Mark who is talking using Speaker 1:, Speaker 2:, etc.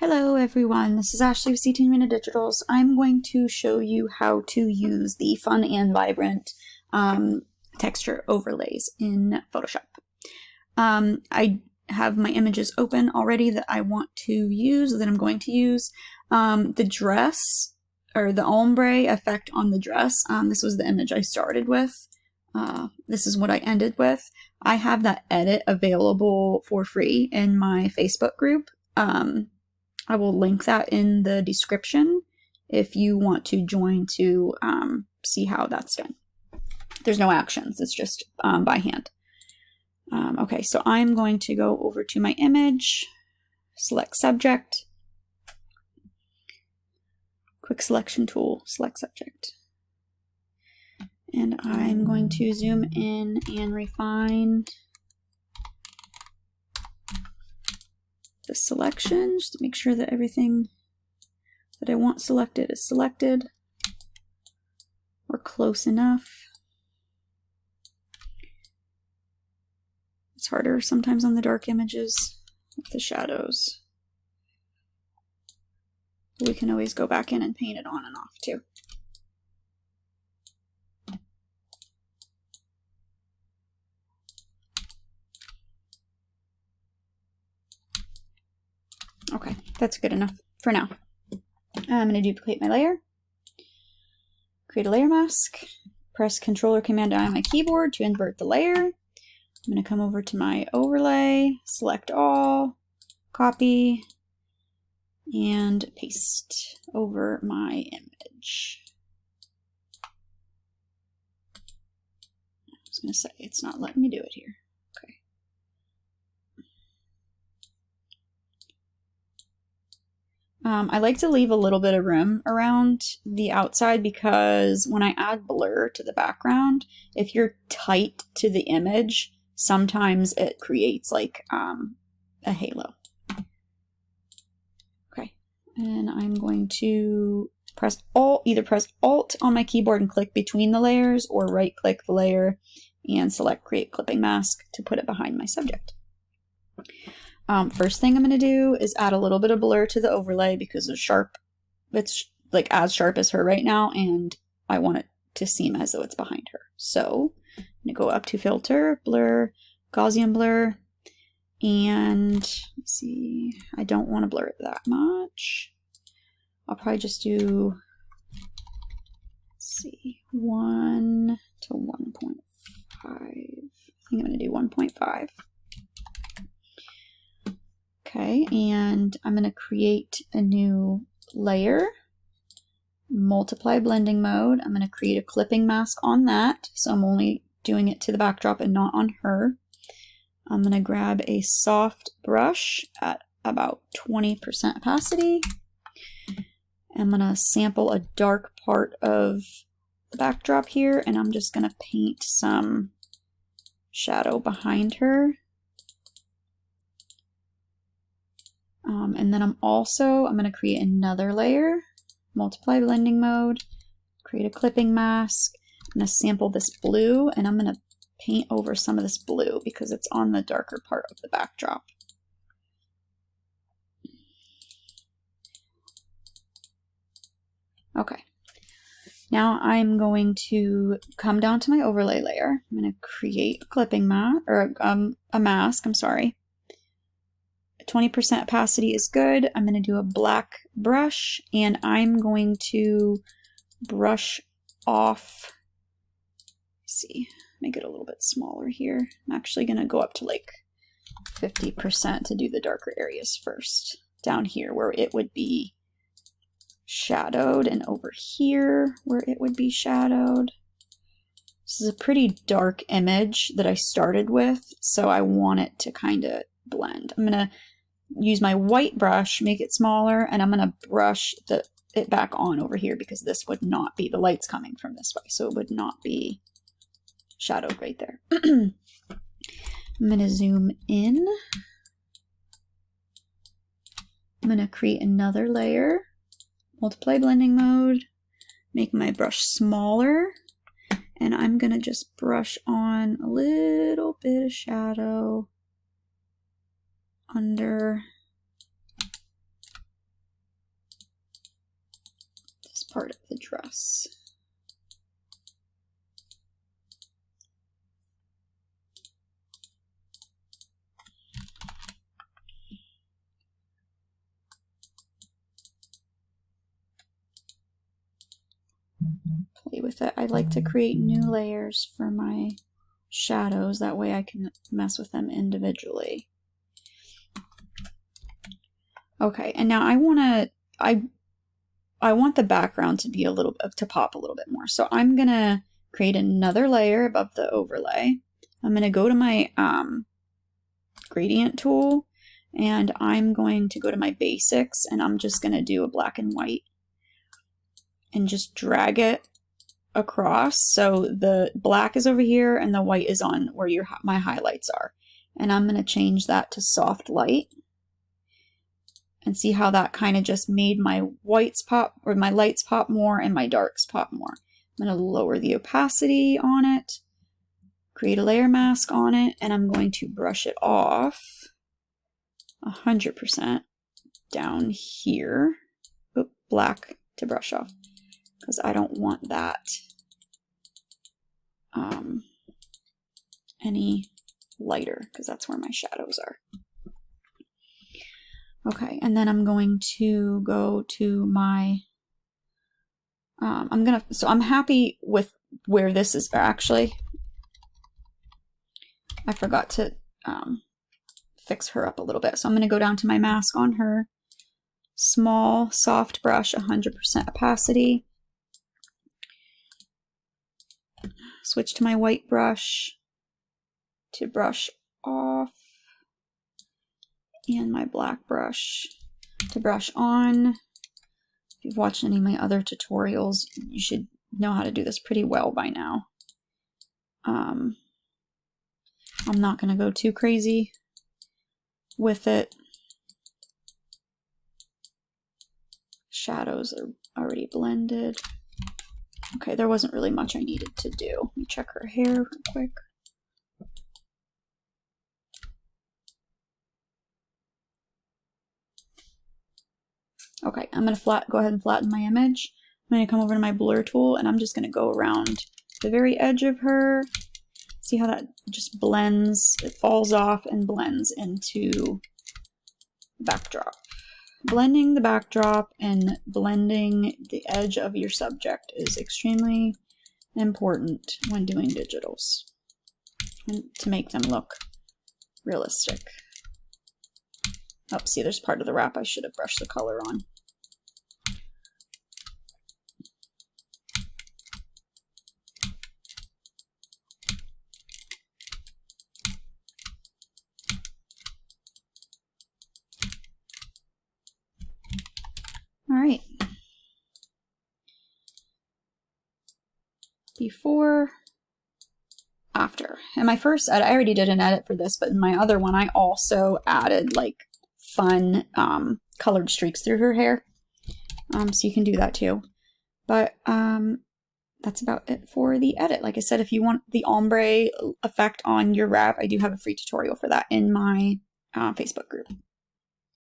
Speaker 1: Hello everyone, this is Ashley with C10 Minute Digitals. I'm going to show you how to use the fun and vibrant texture overlays in Photoshop. I have my images open already that I want to use, that I'm going to use. The dress, or the ombre effect on the dress, this was the image I started with. This is what I ended with. I have that edit available for free in my Facebook group. I will link that in the description if you want to join to see how that's done. There's no actions, it's just by hand. Okay, so I'm going to go over to my image, select subject, quick selection tool, select subject. And I'm going to zoom in and refine the selection just to make sure that everything that I want selected is selected or close enough. It's harder sometimes on the dark images with the shadows. We can always go back in and paint it on and off too. Okay, that's good enough for now. I'm going to duplicate my layer, create a layer mask, press Ctrl or Command I on my keyboard to invert the layer. I'm going to come over to my overlay, select all, copy, and paste over my image. I was going to say, it's not letting me do it here. Okay. I like to leave a little bit of room around the outside because when I add blur to the background, if you're tight to the image, sometimes it creates like a halo. Okay, and I'm going to press Alt, either press Alt on my keyboard and click between the layers, or right click the layer and select Create Clipping Mask to put it behind my subject. First thing I'm going to do is add a little bit of blur to the overlay because it's like as sharp as her right now, and I want it to seem as though it's behind her. So I'm going to go up to Filter, Blur, Gaussian Blur, and let's see, I don't want to blur it that much. I'll probably just do, let's see, 1 to 1.5. I think I'm going to do 1.5. Okay, and I'm going to create a new layer, multiply blending mode. I'm going to create a clipping mask on that, so I'm only doing it to the backdrop and not on her. I'm going to grab a soft brush at about 20% opacity. I'm going to sample a dark part of the backdrop here, and I'm just going to paint some shadow behind her. And then I'm going to create another layer, multiply blending mode, create a clipping mask. I'm going to sample this blue, and I'm going to paint over some of this blue because it's on the darker part of the backdrop. Okay, now I'm going to come down to my overlay layer. I'm going to create a clipping mask, or a mask, I'm sorry. 20% opacity is good. I'm going to do a black brush, and I'm going to brush off, let's see, make it a little bit smaller here. I'm actually going to go up to like 50% to do the darker areas first. Down here where it would be shadowed, and over here where it would be shadowed. This is a pretty dark image that I started with, so I want it to kind of blend. I'm going to use my white brush, make it smaller, and I'm going to brush it back on over here because this would not be, the light's coming from this way, so it would not be shadowed right there. I'm going to zoom in. I'm going to create another layer, multiply blending mode, make my brush smaller, and I'm going to just brush on a little bit of shadow under part of the dress. Play with it. I like to create new layers for my shadows. That way I can mess with them individually. Okay, and now I want the background to be to pop a little bit more. So I'm gonna create another layer above the overlay. I'm gonna go to my gradient tool, and I'm going to go to my basics, and I'm just gonna do a black and white and just drag it across. So the black is over here and the white is on where my highlights are. And I'm gonna change that to soft light. And see how that kind of just made my whites pop, or my lights pop more and my darks pop more. I'm going to lower the opacity on it, create a layer mask on it, and I'm going to brush it off 100% down here. Oop, black to brush off, because I don't want that any lighter, because that's where my shadows are. Okay, and then I'm going to go to my, so I'm happy with where this is. Actually, I forgot to fix her up a little bit. So I'm going to go down to my mask on her, small, soft brush, 100% opacity. Switch to my white brush to brush off. And my black brush to brush on. If you've watched any of my other tutorials, you should know how to do this pretty well by now. I'm not going to go too crazy with it. Shadows are already blended. Okay, there wasn't really much I needed to do. Let me check her hair real quick. Okay, I'm going to go ahead and flatten my image. I'm going to come over to my blur tool, and I'm just going to go around the very edge of her. See how that just blends, it falls off and blends into the backdrop. Blending the backdrop and blending the edge of your subject is extremely important when doing digitals, and to make them look realistic. Oh, see, there's part of the wrap I should have brushed the color on. All right. Before, after. And my first edit, I already did an edit for this, but in my other one, I also added like fun colored streaks through her hair. So you can do that too. But that's about it for the edit. Like I said, if you want the ombre effect on your wrap, I do have a free tutorial for that in my Facebook group.